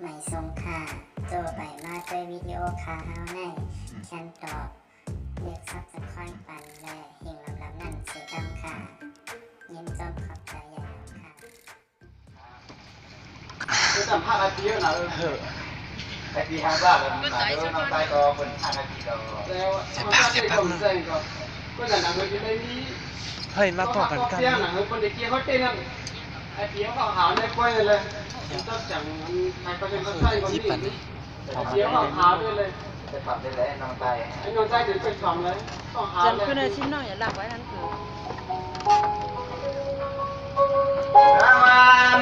ไม่ทรงค่าโจไปมาด้วยวิดีโอคาเฮาในแคนตอบเรียกซับสไครป์ปันและหิ่งลำนั่นเสียดำค่ะยินจมขอบใจใหญ่ค่ะสัมภาษณ์อาทิตย์นะไอทีห้าบ้านแล้วนะน้องใต้ก็คนทางอาทิตย์เราแล้วมันก็จะหนังมันจะไม่มีเฮ้ยมาบอกกันกันเสียงหนังคนเด็กเกี้ยเขาเต้นนั่นไอเตี้ยเขาหาวได้กล้วยเลยต้องจังใครก็จะใส่คนนี้ไอเตี้ยเขาหาวด้วยเลยจะทำได้เลยน้องใต้ไอ้น้องใต้ถึงเป็นของเลยต้องหาวเลยจำขึ้นในชิ้นหน่อยอย่าหลักไว้นั่นคือ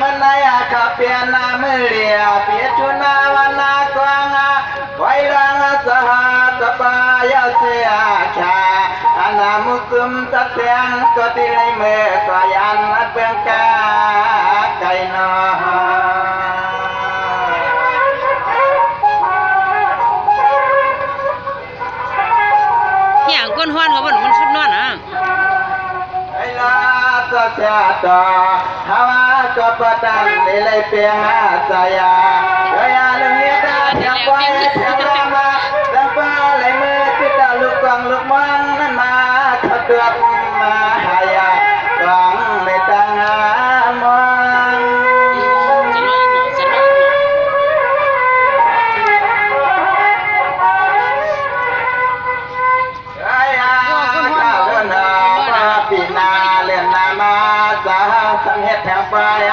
มันนายข้าเปียนามือเรียเปียจุนาวันนากวางไว้รังสหัสปายาเสียชาอานามุสุมตัดเสียงก็ติเลยเมื่อก็ยันเบื้องกาไก่นอเหี้ยก้นห้อนเขาบอกมันชุดนอนอ่ะไอ้ลาสะเสียต่อฮาวาก็ปะตันเลยเปียงอาสยาเฮียลุงเฮียดาเฮียควายเฮียรามาดังฟ้าเลยมือที่ตาลูกกองลูกมันนั่นมาขัดตัวมาหายากองเลยตั้งหามองปีนาเลียนนามาสาสังเหตุแถวปลาย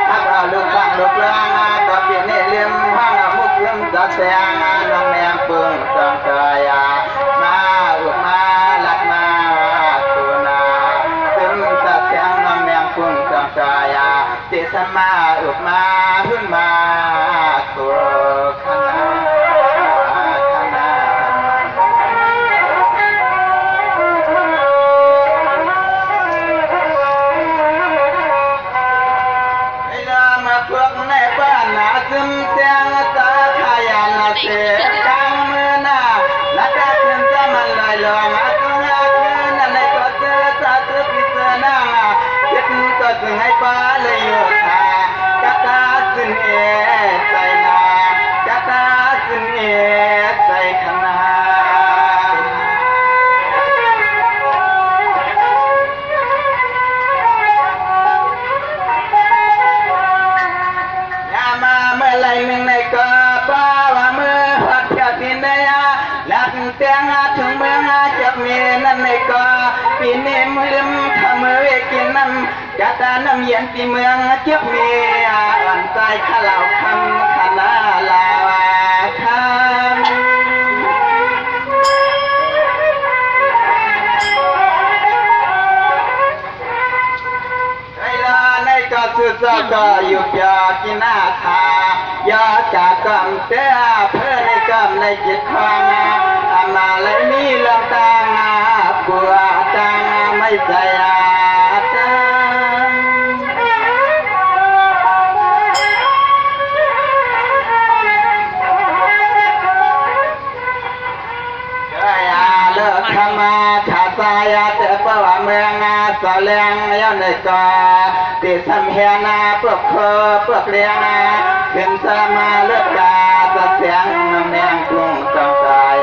ถ้าเราลูกฟังลูกเลี้ยงก็ปีนี้เลี้ยงห้างมุกเลี้ยงจัดแสงน้องแมงปึงจังกายมาอุมาลักมาตุนาซึ่งจัดแสงน้องแมงปึงจังกายติสมาอุมาขึ้นมาตัวขนาซึมเสียงตาขยันเสียกลางมือหน้าและก็ขึ้นจะมันลอยลอยมาตัวงาคืนนั่นเลยก็เจอตาตัวพิเศษน่าคิดก็ถึงให้ป้าเลยอยู่ค่ะกะตาสึนเอใส่นากะตาสึนเอใส่ขนาไรมึงในก็ป้าว่ามือหัดเพียกินได้หลักเตียงถึงเมืองจับเมียนั่นในก็ปีนี้มือทำมือกินน้ำจัดน้ำเย็นที่เมืองจับเมียอ่อนใจข้าเหล่าคำขนาลาวาคำในก็สุดก็อยู่ยากินอาคายากากำเตะเพื่อในกำในจิตทางอามาเลยมีเรื่องต่างปวดต่างไม่ใจจังเลิกทำมาขาดสายแต่เพื่อเมืองสะเลียงย้อนในก็ติดทำเฮียนาปลุกเคอปลุกเลี้ยงขึ้นสมาเลิกกาจะเสียงน้ำแดงกรุงจังกาย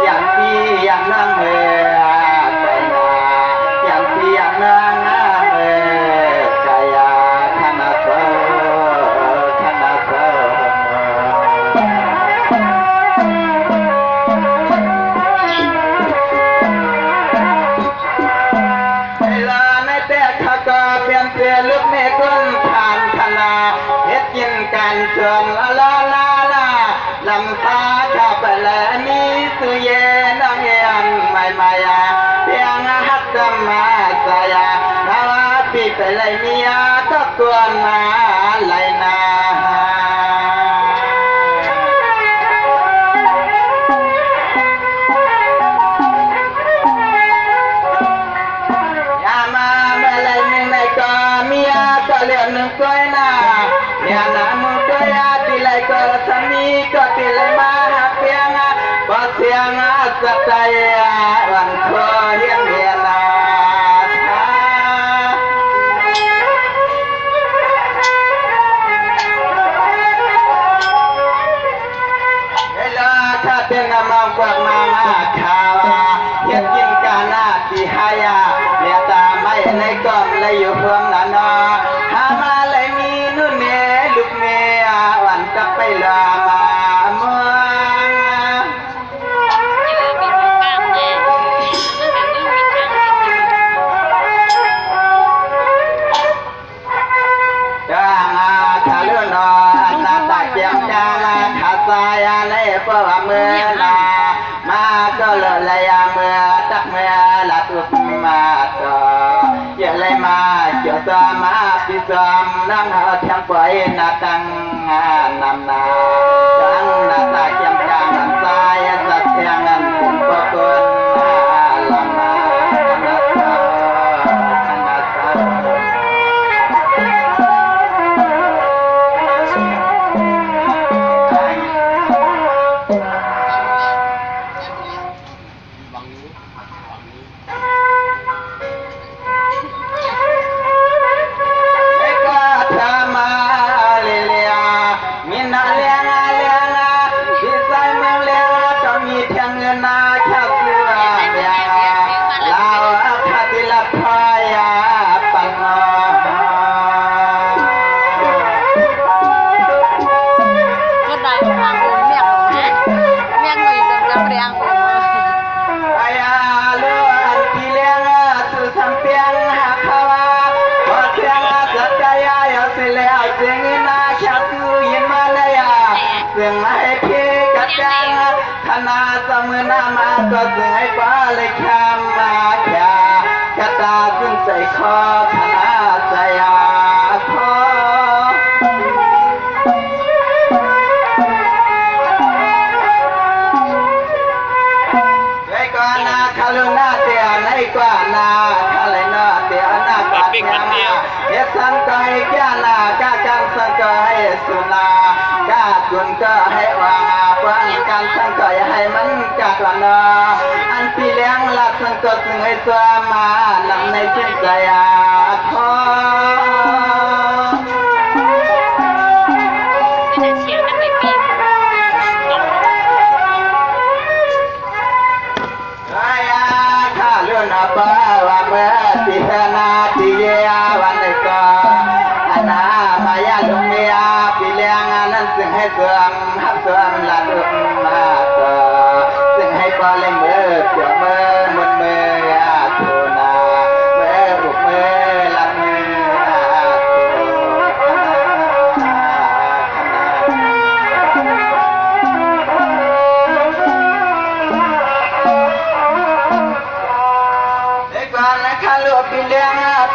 อย่างพี่อย่างนั่งเมื่อใจนาอย่างพี่อย่างนั่งเมื่อกายขนาดเธอขนาดเธอเปลี่ยนเปลี่ยนลึกในก้นผ่านขนาเฮ็ดกินกันเชิญลาลำฟ้าข้าไปแล้วนี่สุเยน้องเย็นไม่มาเพียงฮักกมาสายถ้าว่าพี่ไปเลยเมียก็กวนมาเลยนาเลี้ยงหนึ่งกล้วยนาเนี่ยนามุกล้วยตีเลยก็สามีก็ตีเลยมาเพียงพอเสียงสะใจวันคอเฮียงเฮียนา ขาวเฮ็ดกินกาหน้าที่หายาเมียตาไม่ในกอมเลยอยู่พวงนั้นนอหามาเลยมีนู่นเมลูกเมียวันจะไปลามาเมือง มีโอกาสแน่ตั้งแต่มึงมีทาง จ้างขาเลื่อนนาตาเจียมจางขาสายในเป้าเมืองนามาก็เลยเมื่อตักเมื่อละตุกมาต่ออย่าเลยมาเกี่ยวตามาพิสามนั่งเทียงปล่อยนาตังนำนาจังนาตาเจียมจางสายสักเทียงนั้นผมก็เกินลำมานาตานาตามือหน้ามาก็สวยกว่าเลยคำมาแค่กระตาขึ้นใส่คอขนาดใจคอไอ้กว่านาคาลุนาเตียไอ้กว่านาคาเลยนาเตียนาปาเตียเฮ็ดสังก็ให้แก่นากาการสังก็ให้สุนากากุนก็ให้วางฟังการสังก็ให้มันกัดวันอันปีเลี้ยงหลักสังก็ถึงให้ตัวมาหลังในจิตใจคอไม่ได้เสียงนั่นเลยพี่ข้าเลื่อนไปว่าเมื่อที่เธอนาที่เยี่ยวันนี้ก็อันนาพายาลุงเมียปีเลี้ยงนั้นจึงให้เสื่อมหักเสื่อมละลุกมาต่อจึงให้ปอเลยมือเกี่ยวมือมุนมือทูนามือบุกมือลังมือ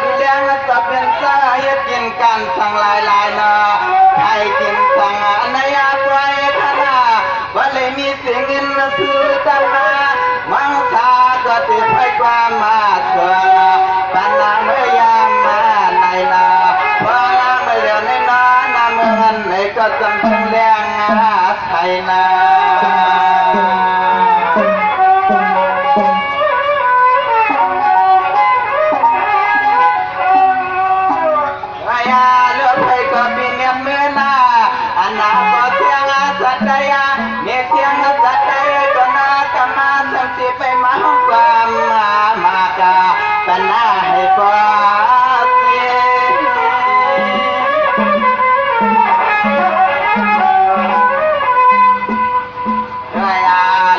ปีเลี้ยงจะเป็นสาเหตุกินกันสั่งหลายนาให้กินสั่งในอาไว้ขนาว่าเลยมีเสียงเงินซื้อตั้งมามังสาก็ติดให้ความมาเสือปัญหาเมื่อยามมาในนาพอละเมื่อเรียนในนานาเมื่อนั้นในก็จำเป็นแรงไทยนาไปมาห้องความมากาปัญหาให้กว่าเสียไอ้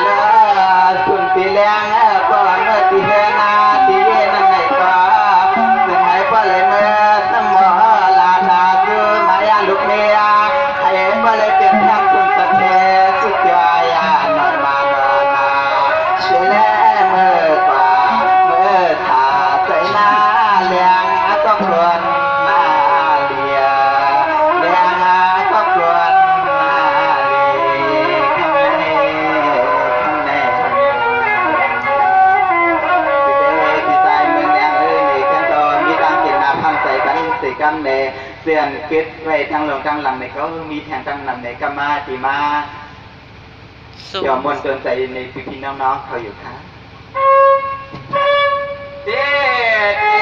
เลือดคุณปีเลี้ยงก่อนเมื่อที่เฮนาที่นั่นไหนก็ซึ่งให้พ่อเลยเมื่อสมอลาตาคือมายาลูกเมียให้พ่อเลยเป็นทักคุณสักเทสุดยอดนอนมาแลเมื่อกว่าเมื่อถ้าใจหน้าเลี้ยงก็ควรมาเลี้ยงก็ควรมาเลี้ยงข้างในที่ใจเมืองแดงนี่กันตอนมีการกินน้ำพังใจกันสิกันเนเสียนคิดไว้ทางลงทางหลังในเขามีแทงทางนำในกามาที่มาเดี๋ยวมนต์เตือนใจในพี่ๆน้องๆเขาอยู่ครับเด็ด